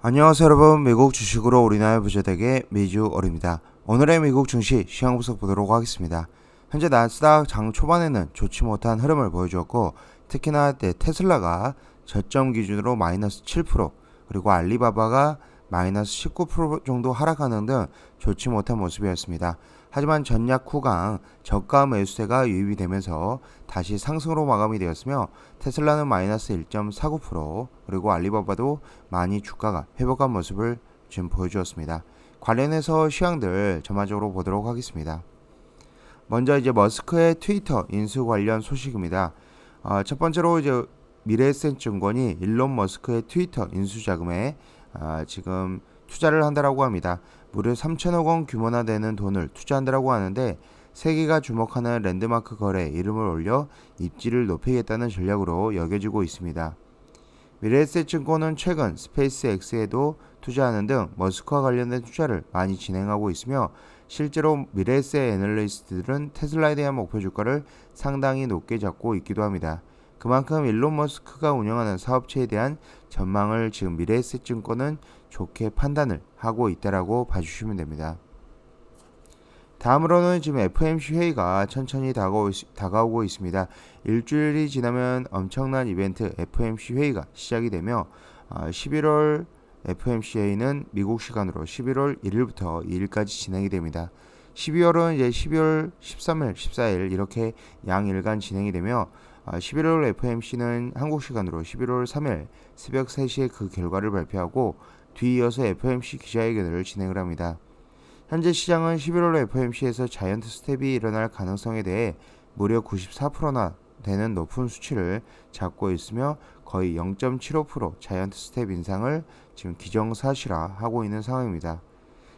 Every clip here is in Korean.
안녕하세요 여러분, 미국 주식으로 우리나라 부자되게 미주얼입니다. 오늘의 미국 증시 시황 분석 보도록 하겠습니다. 현재 나스닥 장 초반에는 좋지 못한 흐름을 보여주었고, 특히나 테슬라가 저점 기준으로 마이너스 7%, 그리고 알리바바가 마이너스 19% 정도 하락하는 등 좋지 못한 모습이었습니다. 하지만 전략 후강 저가 매수세가 유입이 되면서 다시 상승으로 마감이 되었으며, 테슬라는 마이너스 1.49%, 그리고 알리바바도 많이 주가가 회복한 모습을 지금 보여주었습니다. 관련해서 시황들 전반적으로 보도록 하겠습니다. 먼저 이제 머스크의 트위터 인수 관련 소식입니다. 첫 번째로 이제 미래에셋증권이 일론 머스크의 트위터 인수 자금에 지금 투자를 한다라고 합니다. 무려 3천억 원 규모나 되는 돈을 투자한다라고 하는데, 세계가 주목하는 랜드마크 거래에 이름을 올려 입지를 높이겠다는 전략으로 여겨지고 있습니다. 미래에셋증권은 최근 스페이스X에도 투자하는 등 머스크와 관련된 투자를 많이 진행하고 있으며, 실제로 미래에셋 애널리스트들은 테슬라에 대한 목표 주가를 상당히 높게 잡고 있기도 합니다. 그만큼 일론 머스크가 운영하는 사업체에 대한 전망을 지금 미래에셋증권은 좋게 판단을 하고 있다라고 봐주시면 됩니다. 다음으로는 지금 FOMC 회의가 천천히 다가오고 있습니다. 일주일이 지나면 엄청난 이벤트 FOMC 회의가 시작이 되며, 11월 FOMC 회의는 미국 시간으로 11월 1일부터 2일까지 진행이 됩니다. 12월은 이제 12월 13일, 14일 이렇게 양일간 진행이 되며, 11월 FOMC는 한국 시간으로 11월 3일 새벽 3시에 그 결과를 발표하고, 뒤이어서 FOMC 기자회견을 진행을 합니다. 현재 시장은 11월 FOMC에서 자이언트 스텝이 일어날 가능성에 대해 무려 94%나 되는 높은 수치를 잡고 있으며, 거의 0.75% 자이언트 스텝 인상을 지금 기정사실화하고 있는 상황입니다.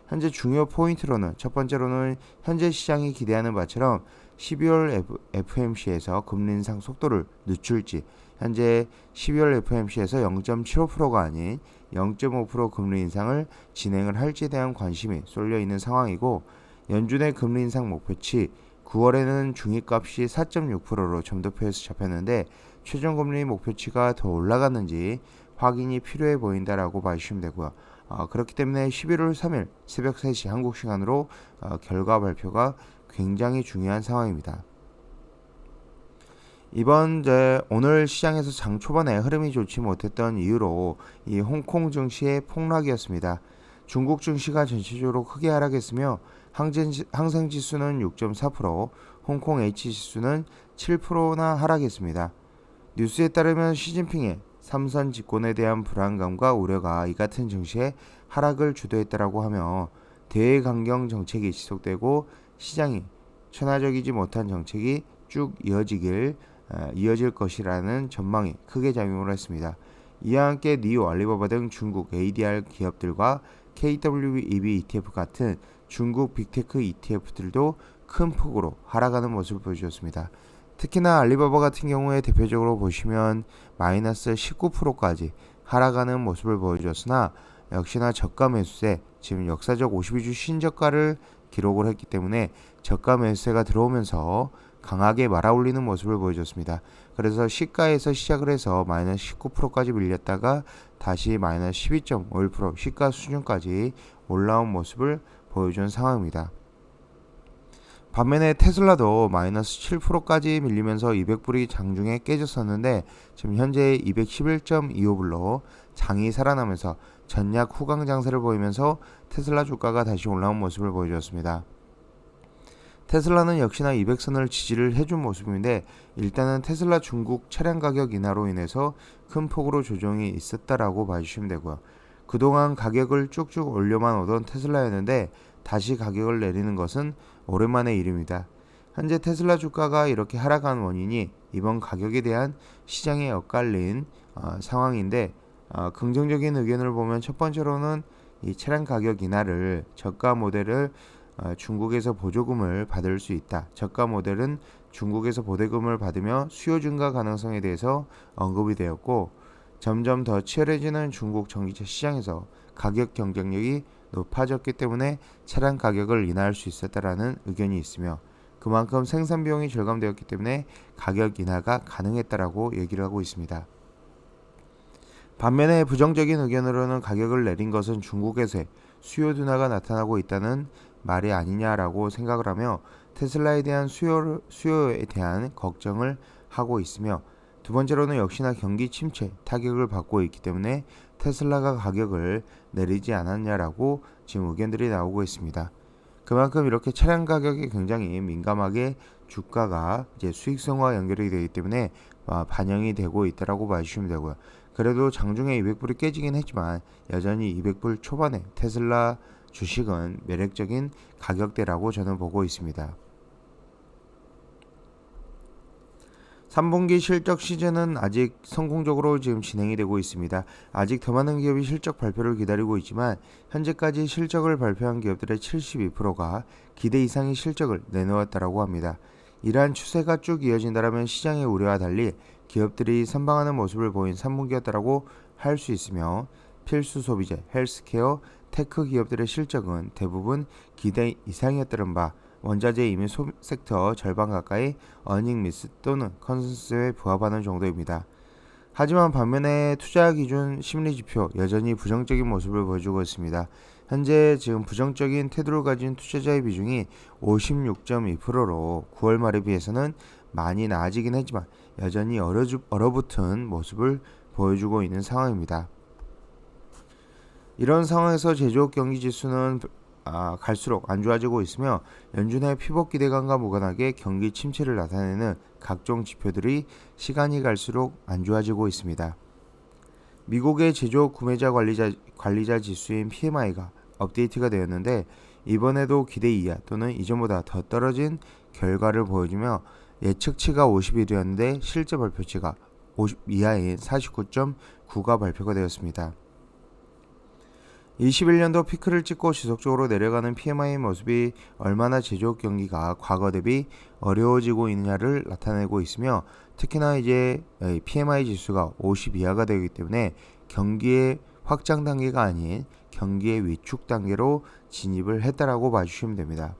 현재 중요 포인트로는, 첫 번째로는 현재 시장이 기대하는 바처럼 12월 FOMC에서 금리 인상 속도를 늦출지, 현재 12월 FOMC에서 0.75%가 아닌 0.5% 금리 인상을 진행을 할지에 대한 관심이 쏠려 있는 상황이고, 연준의 금리 인상 목표치 9월에는 중위값이 4.6%로 점도표에서 잡혔는데, 최종 금리 목표치가 더 올라갔는지 확인이 필요해 보인다라고 봐주시면 되고요. 그렇기 때문에 11월 3일 새벽 3시 한국 시간으로 결과 발표가 굉장히 중요한 상황입니다. 오늘 시장에서 장 초반에 흐름이 좋지 못했던 이유로 이 홍콩 증시의 폭락이었습니다. 중국 증시가 전체적으로 크게 하락했으며, 항생 지수는 6.4%, 홍콩 H 지수는 7%나 하락했습니다. 뉴스에 따르면 시진핑의 삼선 집권에 대한 불안감과 우려가 이 같은 증시의 하락을 주도했다라고 하며, 대외 강경 정책이 지속되고 시장이 천하적이지 못한 정책이 쭉 이어질 것이라는 전망이 크게 작용을 했습니다. 이와 함께 니오, 알리바바 등 중국 ADR 기업들과 KWEB ETF 같은 중국 빅테크 ETF들도 큰 폭으로 하락하는 모습을 보여주었습니다. 특히나 알리바바 같은 경우에 대표적으로 보시면 마이너스 19%까지 하락하는 모습을 보여줬으나, 역시나 저가 매수세, 지금 역사적 52주 신저가를 기록을 했기 때문에 저가 매수세가 들어오면서 강하게 말아올리는 모습을 보여줬습니다. 그래서 시가에서 시작을 해서 마이너스 19%까지 밀렸다가 다시 마이너스 12.51% 시가 수준까지 올라온 모습을 보여준 상황입니다. 반면에 테슬라도 마이너스 7%까지 밀리면서 200불이 장중에 깨졌었는데, 지금 현재 211.25불로 장이 살아나면서 전략 후강 장세를 보이면서 테슬라 주가가 다시 올라온 모습을 보여주었습니다. 테슬라는 역시나 200선을 지지를 해준 모습인데, 일단은 테슬라 중국 차량 가격 인하로 인해서 큰 폭으로 조정이 있었다라고 봐주시면 되고요. 그동안 가격을 쭉쭉 올려만 오던 테슬라였는데 다시 가격을 내리는 것은 오랜만의 일입니다. 현재 테슬라 주가가 이렇게 하락한 원인이 이번 가격에 대한 시장에 엇갈린 상황인데, 긍정적인 의견을 보면 첫 번째로는 이 차량 가격 인하를 저가 모델을 중국에서 보조금을 받을 수 있다. 저가 모델은 중국에서 보조금을 받으며 수요 증가 가능성에 대해서 언급이 되었고, 점점 더 치열해지는 중국 전기차 시장에서 가격 경쟁력이 높아졌기 때문에 차량 가격을 인하할 수 있었다라는 의견이 있으며, 그만큼 생산 비용이 절감되었기 때문에 가격 인하가 가능했다라고 얘기를 하고 있습니다. 반면에 부정적인 의견으로는 가격을 내린 것은 중국에서의 수요 둔화가 나타나고 있다는 말이 아니냐라고 생각을 하며 테슬라에 대한 수요에 대한 걱정을 하고 있으며, 두 번째로는 역시나 경기 침체 타격을 받고 있기 때문에 테슬라가 가격을 내리지 않았냐라고 지금 의견들이 나오고 있습니다. 그만큼 이렇게 차량 가격이 굉장히 민감하게 주가가 이제 수익성과 연결이 되기 때문에 반영이 되고 있다라고 봐주시면 되고요. 그래도 장중에 200불이 깨지긴 했지만 여전히 200불 초반에 테슬라 주식은 매력적인 가격대라고 저는 보고 있습니다. 3분기 실적 시즌은 아직 성공적으로 지금 진행이 되고 있습니다. 아직 더 많은 기업이 실적 발표를 기다리고 있지만 현재까지 실적을 발표한 기업들의 72%가 기대 이상의 실적을 내놓았다고 합니다. 이러한 추세가 쭉 이어진다면 시장의 우려와 달리 기업들이 선방하는 모습을 보인 3분기였다고 할 수 있으며, 필수 소비재, 헬스케어, 테크 기업들의 실적은 대부분 기대 이상이었다는 바, 원자재 이미 섹터 절반 가까이 어닝 미스 또는 컨센서스에 부합하는 정도입니다. 하지만 반면에 투자 기준 심리지표 여전히 부정적인 모습을 보여주고 있습니다. 현재 지금 부정적인 태도를 가진 투자자의 비중이 56.2%로 9월 말에 비해서는 많이 나아지긴 했지만 여전히 얼어붙은 모습을 보여주고 있는 상황입니다. 이런 상황에서 제조업 경기 지수는 갈수록 안 좋아지고 있으며, 연준의 피복 기대감과 무관하게 경기 침체를 나타내는 각종 지표들이 시간이 갈수록 안 좋아지고 있습니다. 미국의 제조업 구매자 관리자 지수인 PMI가 업데이트가 되었는데, 이번에도 기대 이하 또는 이전보다 더 떨어진 결과를 보여주며 예측치가 51이었는데 실제 발표치가 50 이하인 49.9가 발표가 되었습니다. 21년도 피크를 찍고 지속적으로 내려가는 PMI 모습이 얼마나 제조업 경기가 과거 대비 어려워지고 있느냐를 나타내고 있으며, 특히나 이제 PMI 지수가 50 이하가 되기 때문에 경기의 확장 단계가 아닌 경기의 위축 단계로 진입을 했다라고 봐주시면 됩니다.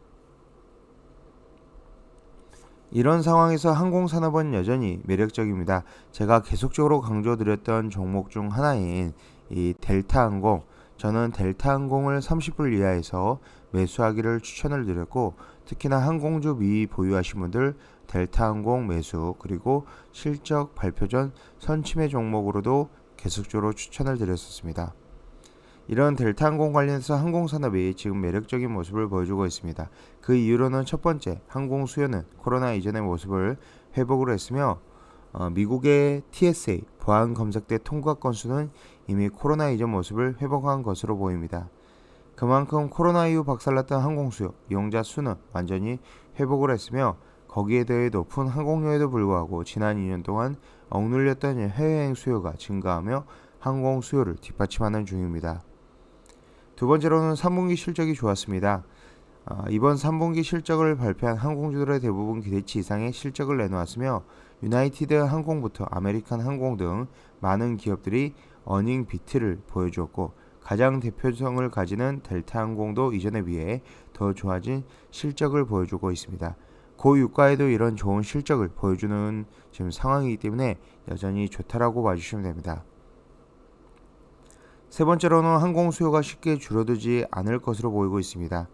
이런 상황에서 항공산업은 여전히 매력적입니다. 제가 계속적으로 강조드렸던 종목 중 하나인 이 델타항공, 저는 델타항공을 30불 이하에서 매수하기를 추천을 드렸고, 특히나 항공주 미 보유하신 분들 델타항공 매수, 그리고 실적 발표 전 선침해 종목으로도 계속적으로 추천을 드렸었습니다. 이런 델타항공 관련해서 항공산업이 지금 매력적인 모습을 보여주고 있습니다. 그 이유로는 첫 번째, 항공 수요는 코로나 이전의 모습을 회복을 했으며, 미국의 TSA 보안 검색대 통과 건수는 이미 코로나 이전 모습을 회복한 것으로 보입니다. 그만큼 코로나 이후 박살났던 항공 수요, 이용자 수는 완전히 회복을 했으며, 거기에 대해 높은 항공료에도 불구하고 지난 2년 동안 억눌렸던 해외여행 수요가 증가하며 항공 수요를 뒷받침하는 중입니다. 두 번째로는 3분기 실적이 좋았습니다. 이번 3분기 실적을 발표한 항공주들의 대부분 기대치 이상의 실적을 내놓았으며, 유나이티드 항공부터 아메리칸 항공 등 많은 기업들이 어닝 비트를 보여주었고, 가장 대표성을 가지는 델타 항공도 이전에 비해 더 좋아진 실적을 보여주고 있습니다. 고유가에도 이런 좋은 실적을 보여주는 지금 상황이기 때문에 여전히 좋다라고 봐주시면 됩니다. 세 번째로는 항공 수요가 쉽게 줄어들지 않을 것으로 보이고 있습니다.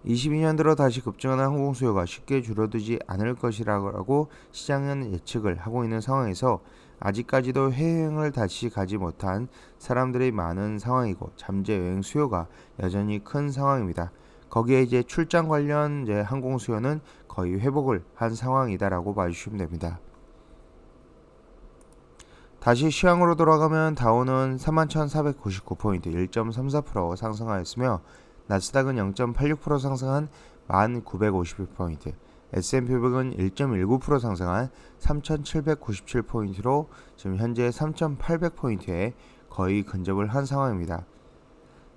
22년 들어 다시 급증하는 항공 수요가 쉽게 줄어들지 않을 것이라고 시장은 예측을 하고 있는 상황에서, 아직까지도 해외여행을 다시 가지 못한 사람들이 많은 상황이고 잠재 여행 수요가 여전히 큰 상황입니다. 거기에 이제 출장 관련 항공 수요는 거의 회복을 한 상황이다라고 봐주시면 됩니다. 다시 시황으로 돌아가면 다우는 31,499포인트 1.34% 상승하였으며, 나스닥은 0.86% 상승한 1,951포인트, S&P 500은 1.19% 상승한 3,797포인트로 지금 현재 3,800포인트에 거의 근접을 한 상황입니다.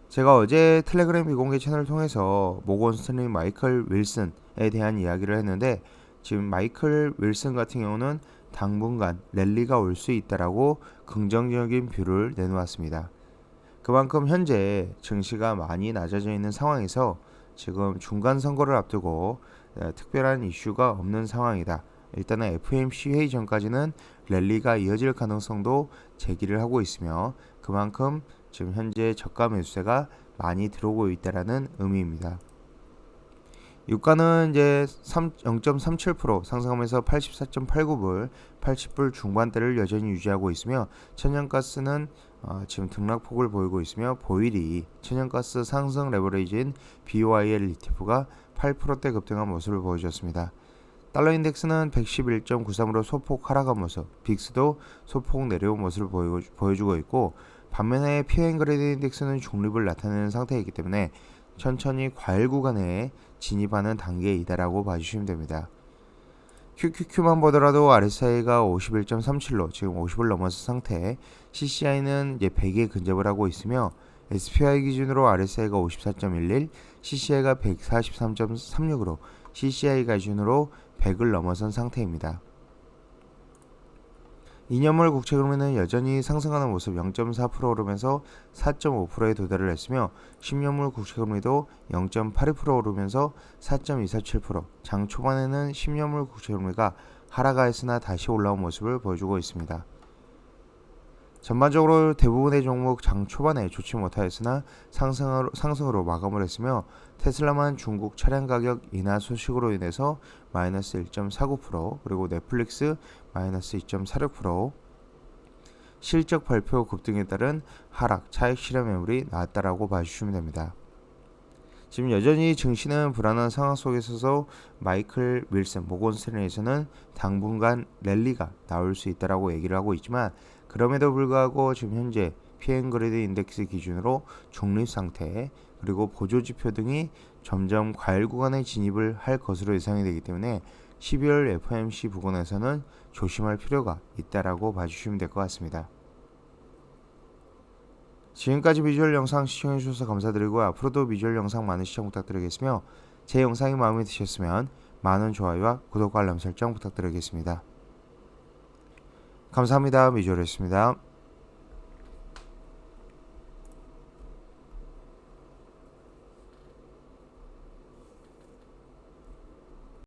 제가 어제 텔레그램 비공개 채널을 통해서 모건 스탠리 마이클 윌슨에 대한 이야기를 했는데, 지금 마이클 윌슨 같은 경우는 당분간 랠리가 올 수 있다라고 긍정적인 뷰를 내놓았습니다. 그만큼 현재 증시가 많이 낮아져 있는 상황에서 지금 중간 선거를 앞두고 특별한 이슈가 없는 상황이다, 일단은 FOMC 회의 전까지는 랠리가 이어질 가능성도 제기를 하고 있으며 그만큼 지금 현재 저가 매수세가 많이 들어오고 있다라는 의미입니다. 유가는 이제 0.37% 상승하면서 84.89불, 80불 중반대를 여전히 유지하고 있으며 천연가스는 지금 등락폭을 보이고 있으며 보일이 천연가스 상승 레버리지인 BOIL ETF가 8%대 급등한 모습을 보여줬습니다. 달러 인덱스는 111.93으로 소폭 하락한 모습, 빅스도 소폭 내려온 모습을 보여주고 있고 반면에 피어앤그레이드 인덱스는 중립을 나타내는 상태이기 때문에 천천히 과열 구간에 진입하는 단계이다라고 봐주시면 됩니다. QQQ만 보더라도 RSI가 51.37로 지금 50을 넘어서 상태, CCI는 이제 100에 근접을 하고 있으며 SPY 기준으로 RSI가 54.11, CCI가 143.36으로 CCI 기준으로 100을 넘어선 상태입니다. 2년물 국채 금리는 여전히 상승하는 모습 0.4% 오르면서 4.5%에 도달을 했으며 10년물 국채 금리도 0.82% 오르면서 4.247%, 장 초반에는 10년물 국채 금리가 하락하였으나 다시 올라온 모습을 보여주고 있습니다. 전반적으로 대부분의 종목 장 초반에 좋지 못하였으나 상승으로 마감을 했으며 테슬라만 중국 차량 가격 인하 소식으로 인해서 마이너스 1.49%, 그리고 넷플릭스 마이너스 2.46%, 실적 발표 급등에 따른 하락, 차익 실현 매물이 나왔다라고 봐주시면 됩니다. 지금 여전히 증시는 불안한 상황 속에 있어서 마이클 윌슨 모건 스탠리에서는 당분간 랠리가 나올 수 있다라고 얘기를 하고 있지만 그럼에도 불구하고 지금 현재 피어앤그레이드 인덱스 기준으로 중립 상태 그리고 보조지표 등이 점점 과열 구간에 진입을 할 것으로 예상이 되기 때문에 12월 FOMC 부근에서는 조심할 필요가 있다라고 봐주시면 될 것 같습니다. 지금까지 비주얼 영상 시청해주셔서 감사드리고 앞으로도 비주얼 영상 많은 시청 부탁드리겠으며 제 영상이 마음에 드셨으면 많은 좋아요와 구독과 알람 설정 부탁드리겠습니다. 감사합니다. 비주얼이었습니다.